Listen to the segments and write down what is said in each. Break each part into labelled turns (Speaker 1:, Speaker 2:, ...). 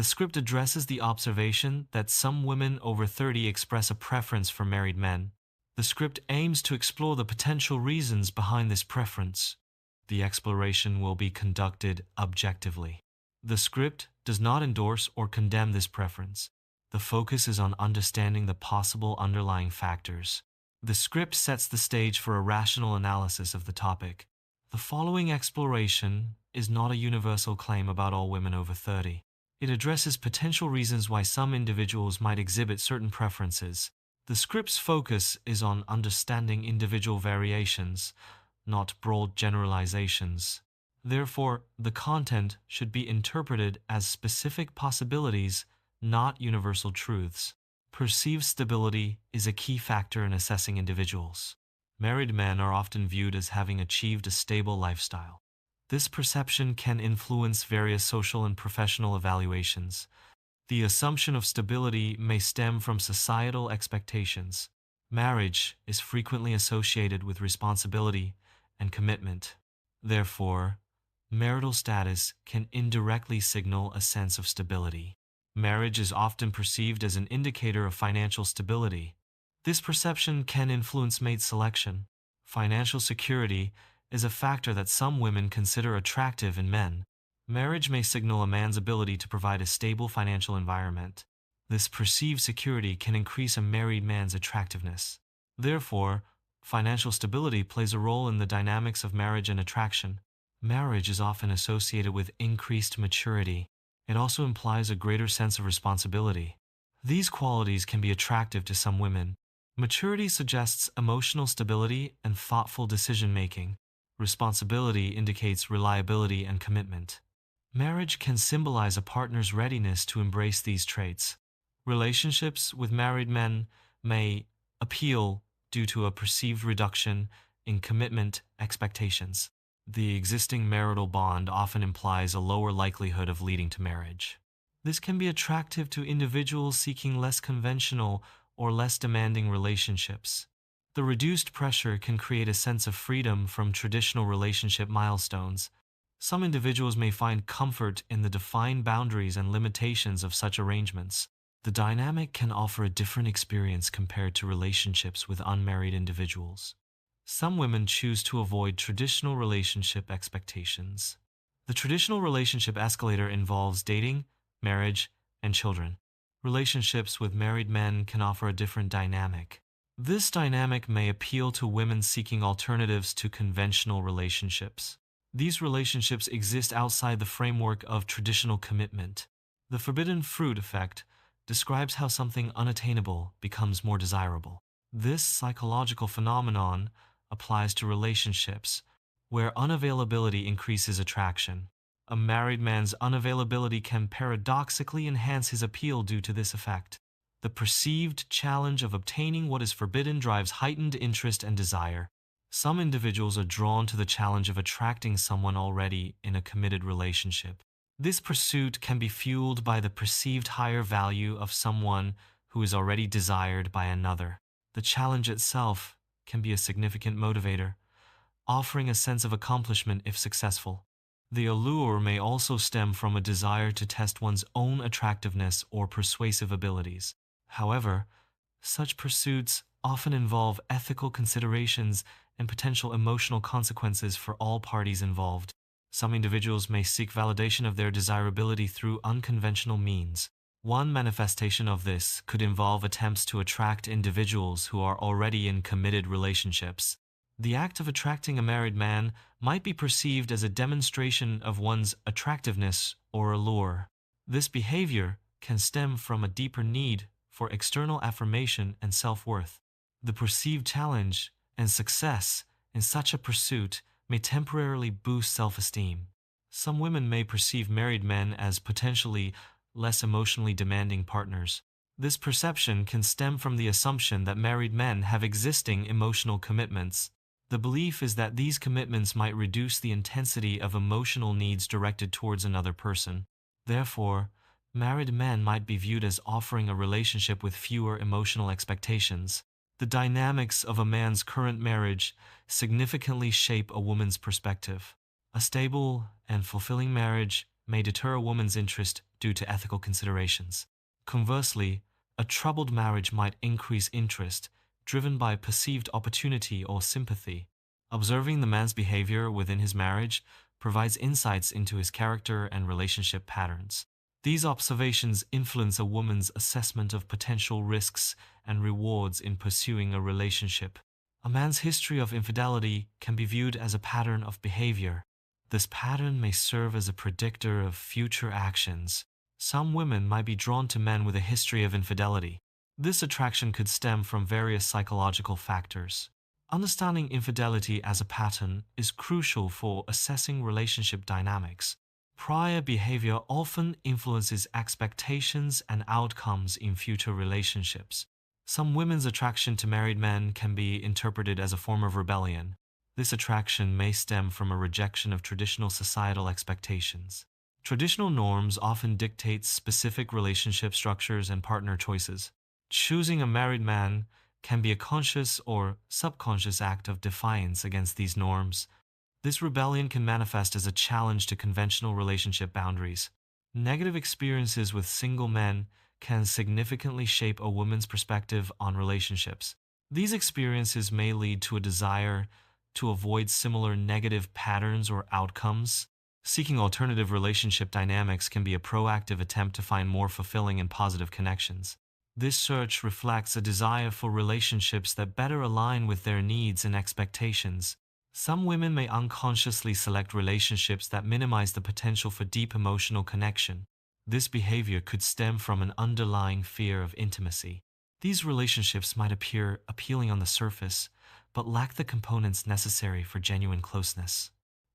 Speaker 1: The script addresses the observation that some women over 30 express a preference for married men. The script aims to explore the potential reasons behind this preference. The exploration will be conducted objectively. The script does not endorse or condemn this preference. The focus is on understanding the possible underlying factors. The script sets the stage for a rational analysis of the topic. The following exploration is not a universal claim about all women over 30. It addresses potential reasons why some individuals might exhibit certain preferences. The script's focus is on understanding individual variations, not broad generalizations. Therefore, the content should be interpreted as specific possibilities, not universal truths. Perceived stability is a key factor in assessing individuals. Married men are often viewed as having achieved a stable lifestyle. This perception can influence various social and professional evaluations. The assumption of stability may stem from societal expectations. Marriage is frequently associated with responsibility and commitment. Therefore, marital status can indirectly signal a sense of stability. Marriage is often perceived as an indicator of financial stability. This perception can influence mate selection. Financial security is a factor that some women consider attractive in men. Marriage may signal a man's ability to provide a stable financial environment. This perceived security can increase a married man's attractiveness. Therefore, financial stability plays a role in the dynamics of marriage and attraction. Marriage is often associated with increased maturity. It also implies a greater sense of responsibility. These qualities can be attractive to some women. Maturity suggests emotional stability and thoughtful decision-making. Responsibility indicates reliability and commitment. Marriage can symbolize a partner's readiness to embrace these traits. Relationships with married men may appeal due to a perceived reduction in commitment expectations. The existing marital bond often implies a lower likelihood of leading to marriage. This can be attractive to individuals seeking less conventional or less demanding relationships. The reduced pressure can create a sense of freedom from traditional relationship milestones. Some individuals may find comfort in the defined boundaries and limitations of such arrangements. The dynamic can offer a different experience compared to relationships with unmarried individuals. Some women choose to avoid traditional relationship expectations. The traditional relationship escalator involves dating, marriage, and children. Relationships with married men can offer a different dynamic. This dynamic may appeal to women seeking alternatives to conventional relationships. These relationships exist outside the framework of traditional commitment. The forbidden fruit effect describes how something unattainable becomes more desirable. This psychological phenomenon applies to relationships where unavailability increases attraction. A married man's unavailability can paradoxically enhance his appeal due to this effect. The perceived challenge of obtaining what is forbidden drives heightened interest and desire. Some individuals are drawn to the challenge of attracting someone already in a committed relationship. This pursuit can be fueled by the perceived higher value of someone who is already desired by another. The challenge itself can be a significant motivator, offering a sense of accomplishment if successful. The allure may also stem from a desire to test one's own attractiveness or persuasive abilities. However, such pursuits often involve ethical considerations and potential emotional consequences for all parties involved. Some individuals may seek validation of their desirability through unconventional means. One manifestation of this could involve attempts to attract individuals who are already in committed relationships. The act of attracting a married man might be perceived as a demonstration of one's attractiveness or allure. This behavior can stem from a deeper need for external affirmation and self-worth. The perceived challenge and success in such a pursuit may temporarily boost self-esteem. Some women may perceive married men as potentially less emotionally demanding partners. This perception can stem from the assumption that married men have existing emotional commitments. The belief is that these commitments might reduce the intensity of emotional needs directed towards another person. Therefore, married men might be viewed as offering a relationship with fewer emotional expectations. The dynamics of a man's current marriage significantly shape a woman's perspective. A stable and fulfilling marriage may deter a woman's interest due to ethical considerations. Conversely, a troubled marriage might increase interest, driven by perceived opportunity or sympathy. Observing the man's behavior within his marriage provides insights into his character and relationship patterns. These observations influence a woman's assessment of potential risks and rewards in pursuing a relationship. A man's history of infidelity can be viewed as a pattern of behavior. This pattern may serve as a predictor of future actions. Some women might be drawn to men with a history of infidelity. This attraction could stem from various psychological factors. Understanding infidelity as a pattern is crucial for assessing relationship dynamics. Prior behavior often influences expectations and outcomes in future relationships. Some women's attraction to married men can be interpreted as a form of rebellion. This attraction may stem from a rejection of traditional societal expectations. Traditional norms often dictate specific relationship structures and partner choices. Choosing a married man can be a conscious or subconscious act of defiance against these norms. This rebellion can manifest as a challenge to conventional relationship boundaries. Negative experiences with single men can significantly shape a woman's perspective on relationships. These experiences may lead to a desire to avoid similar negative patterns or outcomes. Seeking alternative relationship dynamics can be a proactive attempt to find more fulfilling and positive connections. This search reflects a desire for relationships that better align with their needs and expectations. Some women may unconsciously select relationships that minimize the potential for deep emotional connection. This behavior could stem from an underlying fear of intimacy. These relationships might appear appealing on the surface, but lack the components necessary for genuine closeness.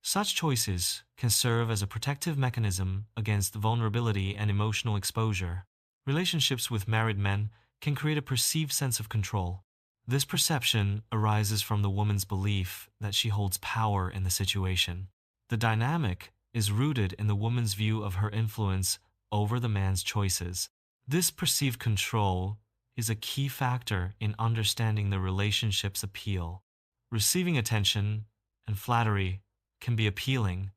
Speaker 1: Such choices can serve as a protective mechanism against vulnerability and emotional exposure. Relationships with married men can create a perceived sense of control. This perception arises from the woman's belief that she holds power in the situation. The dynamic is rooted in the woman's view of her influence over the man's choices. This perceived control is a key factor in understanding the relationship's appeal. Receiving attention and flattery can be appealing,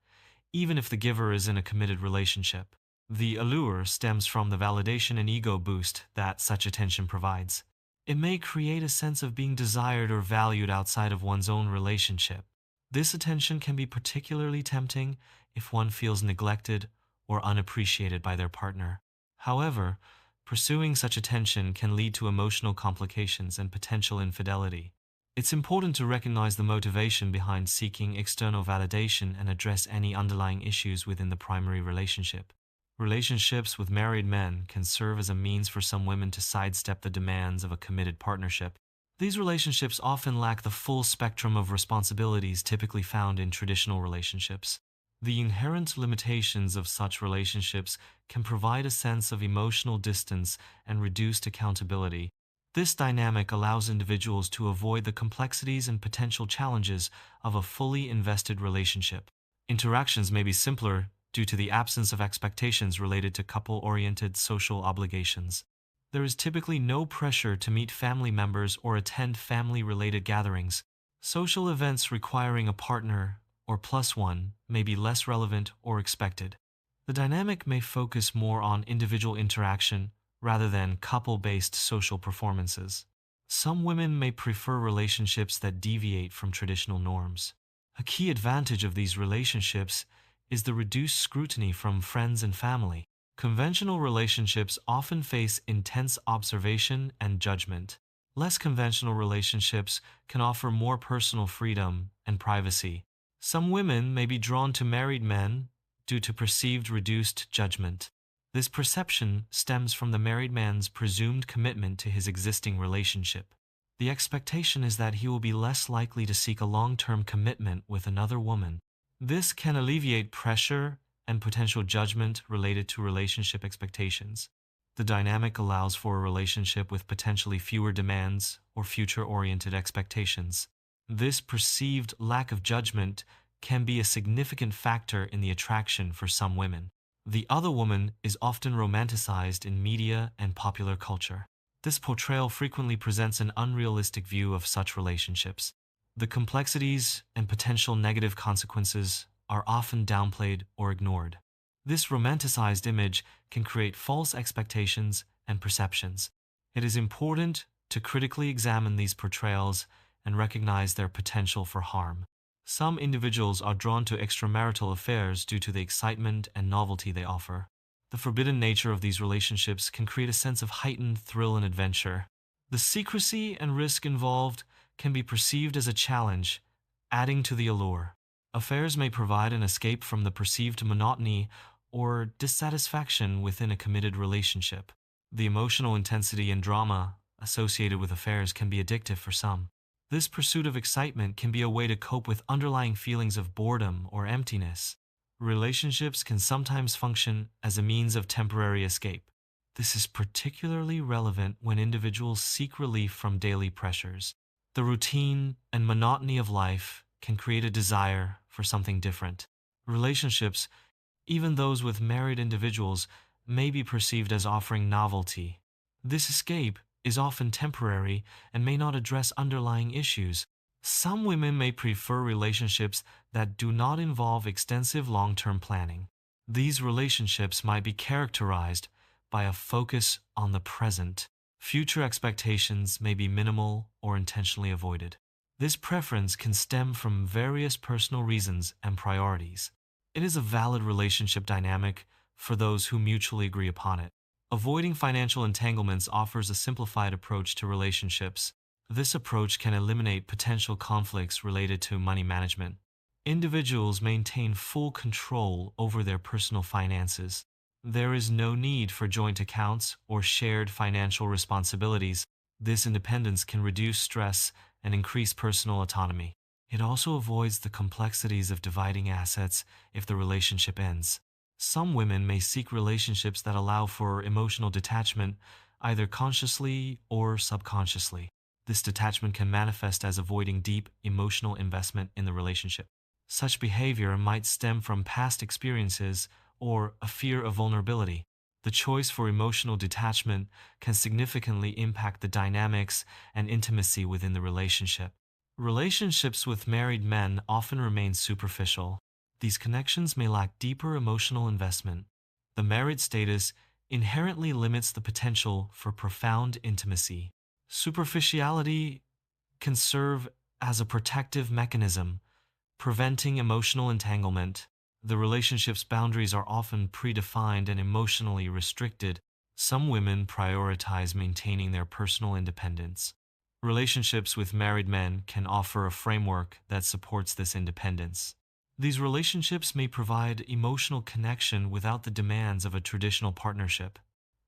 Speaker 1: even if the giver is in a committed relationship. The allure stems from the validation and ego boost that such attention provides. It may create a sense of being desired or valued outside of one's own relationship. This attention can be particularly tempting if one feels neglected or unappreciated by their partner. However, pursuing such attention can lead to emotional complications and potential infidelity. It's important to recognize the motivation behind seeking external validation and address any underlying issues within the primary relationship. Relationships with married men can serve as a means for some women to sidestep the demands of a committed partnership. These relationships often lack the full spectrum of responsibilities typically found in traditional relationships. The inherent limitations of such relationships can provide a sense of emotional distance and reduced accountability. This dynamic allows individuals to avoid the complexities and potential challenges of a fully invested relationship. Interactions may be simpler due to the absence of expectations related to couple-oriented social obligations. There is typically no pressure to meet family members or attend family-related gatherings. Social events requiring a partner or plus one may be less relevant or expected. The dynamic may focus more on individual interaction rather than couple-based social performances. Some women may prefer relationships that deviate from traditional norms. A key advantage of these relationships is the reduced scrutiny from friends and family. Conventional relationships often face intense observation and judgment. Less conventional relationships can offer more personal freedom and privacy. Some women may be drawn to married men due to perceived reduced judgment. This perception stems from the married man's presumed commitment to his existing relationship. The expectation is that he will be less likely to seek a long-term commitment with another woman. This can alleviate pressure and potential judgment related to relationship expectations. The dynamic allows for a relationship with potentially fewer demands or future-oriented expectations. This perceived lack of judgment can be a significant factor in the attraction for some women. The other woman is often romanticized in media and popular culture. This portrayal frequently presents an unrealistic view of such relationships. The complexities and potential negative consequences are often downplayed or ignored. This romanticized image can create false expectations and perceptions. It is important to critically examine these portrayals and recognize their potential for harm. Some individuals are drawn to extramarital affairs due to the excitement and novelty they offer. The forbidden nature of these relationships can create a sense of heightened thrill and adventure. The secrecy and risk involved can be perceived as a challenge, adding to the allure. Affairs may provide an escape from the perceived monotony or dissatisfaction within a committed relationship. The emotional intensity and drama associated with affairs can be addictive for some. This pursuit of excitement can be a way to cope with underlying feelings of boredom or emptiness. Relationships can sometimes function as a means of temporary escape. This is particularly relevant when individuals seek relief from daily pressures. The routine and monotony of life can create a desire for something different. Relationships, even those with married individuals, may be perceived as offering novelty. This escape is often temporary and may not address underlying issues. Some women may prefer relationships that do not involve extensive long-term planning. These relationships might be characterized by a focus on the present. Future expectations may be minimal or intentionally avoided. This preference can stem from various personal reasons and priorities. It is a valid relationship dynamic for those who mutually agree upon it. Avoiding financial entanglements offers a simplified approach to relationships. This approach can eliminate potential conflicts related to money management. Individuals maintain full control over their personal finances. There is no need for joint accounts or shared financial responsibilities. This independence can reduce stress and increase personal autonomy. It also avoids the complexities of dividing assets if the relationship ends. Some women may seek relationships that allow for emotional detachment, either consciously or subconsciously. This detachment can manifest as avoiding deep emotional investment in the relationship. Such behavior might stem from past experiences or a fear of vulnerability. The choice for emotional detachment can significantly impact the dynamics and intimacy within the relationship. Relationships with married men often remain superficial. These connections may lack deeper emotional investment. The married status inherently limits the potential for profound intimacy. Superficiality can serve as a protective mechanism, preventing emotional entanglement. The relationship's boundaries are often predefined and emotionally restricted. Some women prioritize maintaining their personal independence. Relationships with married men can offer a framework that supports this independence. These relationships may provide emotional connection without the demands of a traditional partnership.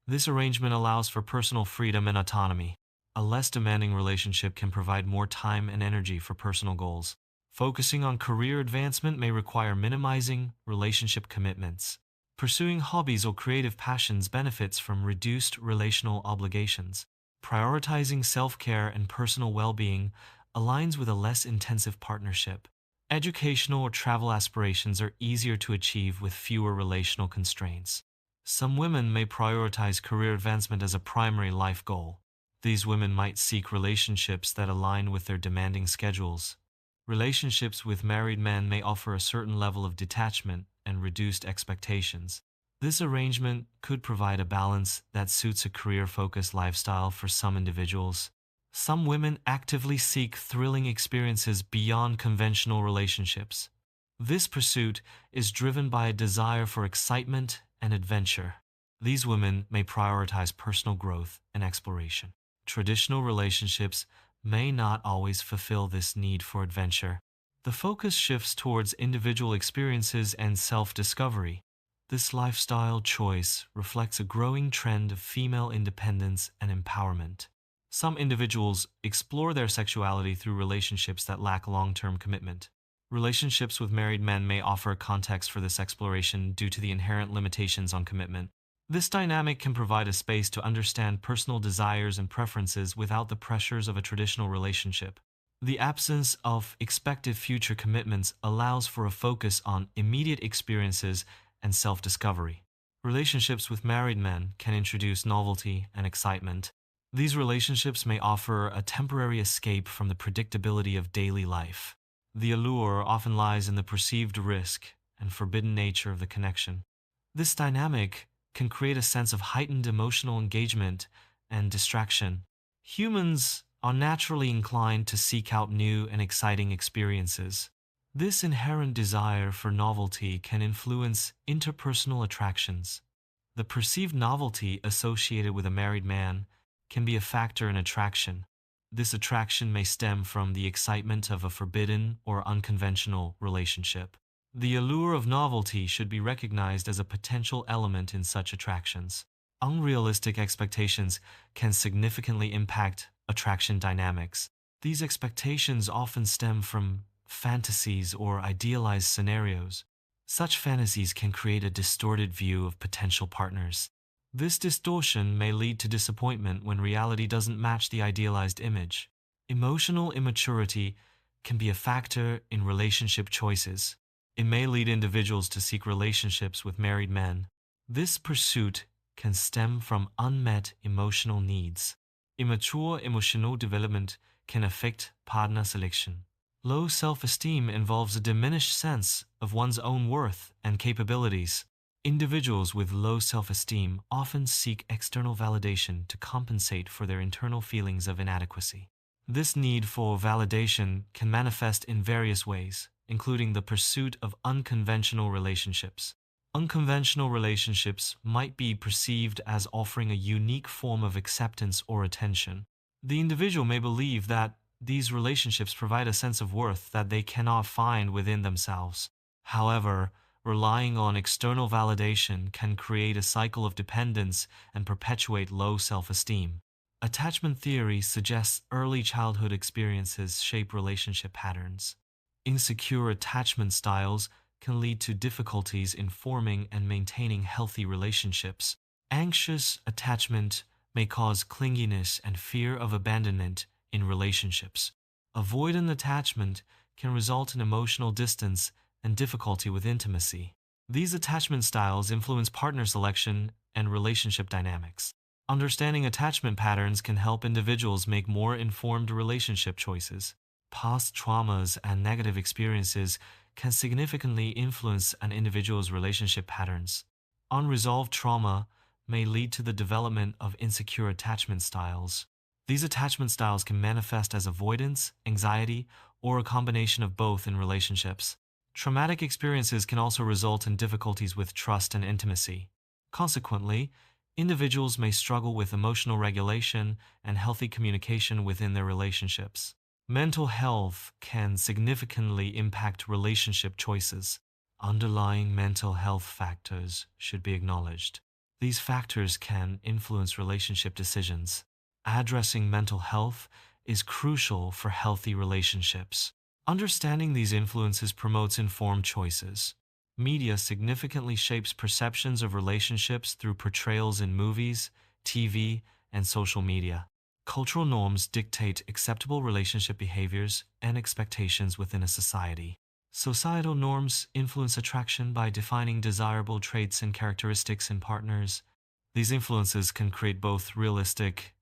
Speaker 1: This arrangement allows for personal freedom and autonomy. A less demanding relationship can provide more time and energy for personal goals. Focusing on career advancement may require minimizing relationship commitments. Pursuing hobbies or creative passions benefits from reduced relational obligations. Prioritizing self-care and personal well-being aligns with a less intensive partnership. Educational or travel aspirations are easier to achieve with fewer relational constraints. Some women may prioritize career advancement as a primary life goal. These women might seek relationships that align with their demanding schedules. Relationships with married men may offer a certain level of detachment and reduced expectations. This arrangement could provide a balance that suits a career-focused lifestyle for some individuals. Some women actively seek thrilling experiences beyond conventional relationships. This pursuit is driven by a desire for excitement and adventure. These women may prioritize personal growth and exploration. Traditional relationships may not always fulfill this need for adventure. The focus shifts towards individual experiences and self-discovery. This lifestyle choice reflects a growing trend of female independence and empowerment. Some individuals explore their sexuality through relationships that lack long-term commitment. Relationships with married men may offer a context for this exploration due to the inherent limitations on commitment. This dynamic can provide a space to understand personal desires and preferences without the pressures of a traditional relationship. The absence of expected future commitments allows for a focus on immediate experiences and self-discovery. Relationships with married men can introduce novelty and excitement. These relationships may offer a temporary escape from the predictability of daily life. The allure often lies in the perceived risk and forbidden nature of the connection. This dynamic can create a sense of heightened emotional engagement and distraction. Humans are naturally inclined to seek out new and exciting experiences. This inherent desire for novelty can influence interpersonal attractions. The perceived novelty associated with a married man can be a factor in attraction. This attraction may stem from the excitement of a forbidden or unconventional relationship. The allure of novelty should be recognized as a potential element in such attractions. Unrealistic expectations can significantly impact attraction dynamics. These expectations often stem from fantasies or idealized scenarios. Such fantasies can create a distorted view of potential partners. This distortion may lead to disappointment when reality doesn't match the idealized image. Emotional immaturity can be a factor in relationship choices. It may lead individuals to seek relationships with married men. This pursuit can stem from unmet emotional needs. Immature emotional development can affect partner selection. Low self-esteem involves a diminished sense of one's own worth and capabilities. Individuals with low self-esteem often seek external validation to compensate for their internal feelings of inadequacy. This need for validation can manifest in various ways, including the pursuit of unconventional relationships. Unconventional relationships might be perceived as offering a unique form of acceptance or attention. The individual may believe that these relationships provide a sense of worth that they cannot find within themselves. However, relying on external validation can create a cycle of dependence and perpetuate low self-esteem. Attachment theory suggests early childhood experiences shape relationship patterns. Insecure attachment styles can lead to difficulties in forming and maintaining healthy relationships. Anxious attachment may cause clinginess and fear of abandonment in relationships. Avoidant attachment can result in emotional distance and difficulty with intimacy. These attachment styles influence partner selection and relationship dynamics. Understanding attachment patterns can help individuals make more informed relationship choices. Past traumas and negative experiences can significantly influence an individual's relationship patterns. Unresolved trauma may lead to the development of insecure attachment styles. These attachment styles can manifest as avoidance, anxiety, or a combination of both in relationships. Traumatic experiences can also result in difficulties with trust and intimacy. Consequently, individuals may struggle with emotional regulation and healthy communication within their relationships. Mental health can significantly impact relationship choices. Underlying mental health factors should be acknowledged. These factors can influence relationship decisions. Addressing mental health is crucial for healthy relationships. Understanding these influences promotes informed choices. Media significantly shapes perceptions of relationships through portrayals in movies, TV, and social media. Cultural norms dictate acceptable relationship behaviors and expectations within a society. Societal norms influence attraction by defining desirable traits and characteristics in partners. These influences can create both realistic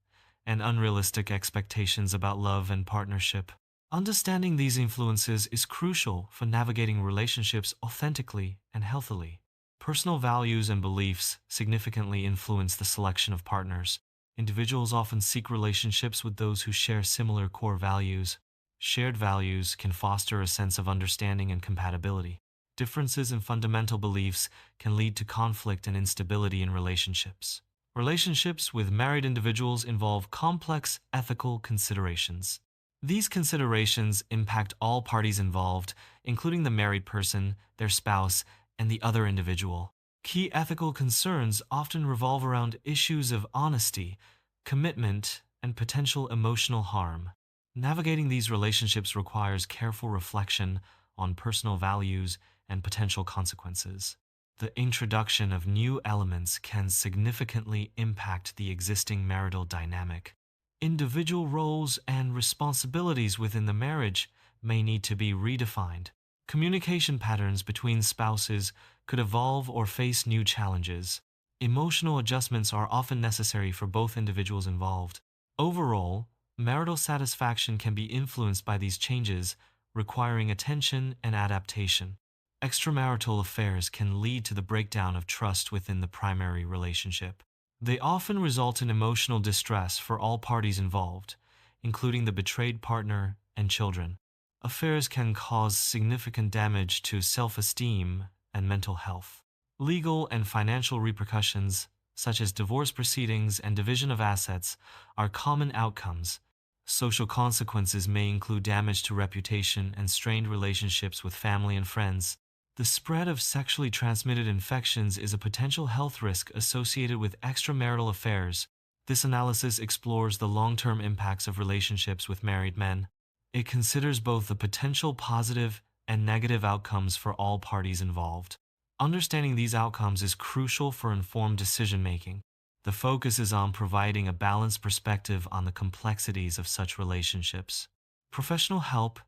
Speaker 1: and unrealistic expectations about love and partnership. Understanding these influences is crucial for navigating relationships authentically and healthily. Personal values and beliefs significantly influence the selection of partners. Individuals often seek relationships with those who share similar core values. Shared values can foster a sense of understanding and compatibility. Differences in fundamental beliefs can lead to conflict and instability in relationships. Relationships with married individuals involve complex ethical considerations. These considerations impact all parties involved, including the married person, their spouse, and the other individual. Key ethical concerns often revolve around issues of honesty, commitment, and potential emotional harm. Navigating these relationships requires careful reflection on personal values and potential consequences. The introduction of new elements can significantly impact the existing marital dynamic. Individual roles and responsibilities within the marriage may need to be redefined. Communication patterns between spouses could evolve or face new challenges. Emotional adjustments are often necessary for both individuals involved. Overall, marital satisfaction can be influenced by these changes, requiring attention and adaptation. Extramarital affairs can lead to the breakdown of trust within the primary relationship. They often result in emotional distress for all parties involved, including the betrayed partner and children. Affairs can cause significant damage to self-esteem and mental health. Legal and financial repercussions, such as divorce proceedings and division of assets, are common outcomes. Social consequences may include damage to reputation and strained relationships with family and friends. The spread of sexually transmitted infections is a potential health risk associated with extramarital affairs. This analysis explores the long-term impacts of relationships with married men. It considers both the potential positive and negative outcomes for all parties involved. Understanding these outcomes is crucial for informed decision-making. The focus is on providing a balanced perspective on the complexities of such relationships. Professional help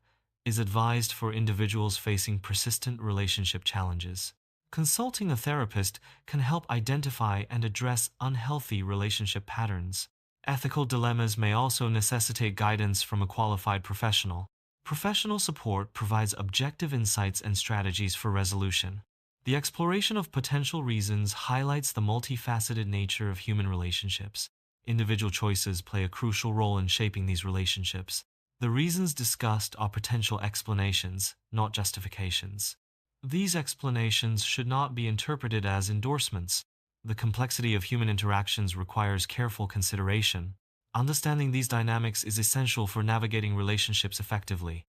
Speaker 1: is advised for individuals facing persistent relationship challenges. Consulting a therapist can help identify and address unhealthy relationship patterns. Ethical dilemmas may also necessitate guidance from a qualified professional. Professional support provides objective insights and strategies for resolution. The exploration of potential reasons highlights the multifaceted nature of human relationships. Individual choices play a crucial role in shaping these relationships. The reasons discussed are potential explanations, not justifications. These explanations should not be interpreted as endorsements. The complexity of human interactions requires careful consideration. Understanding these dynamics is essential for navigating relationships effectively.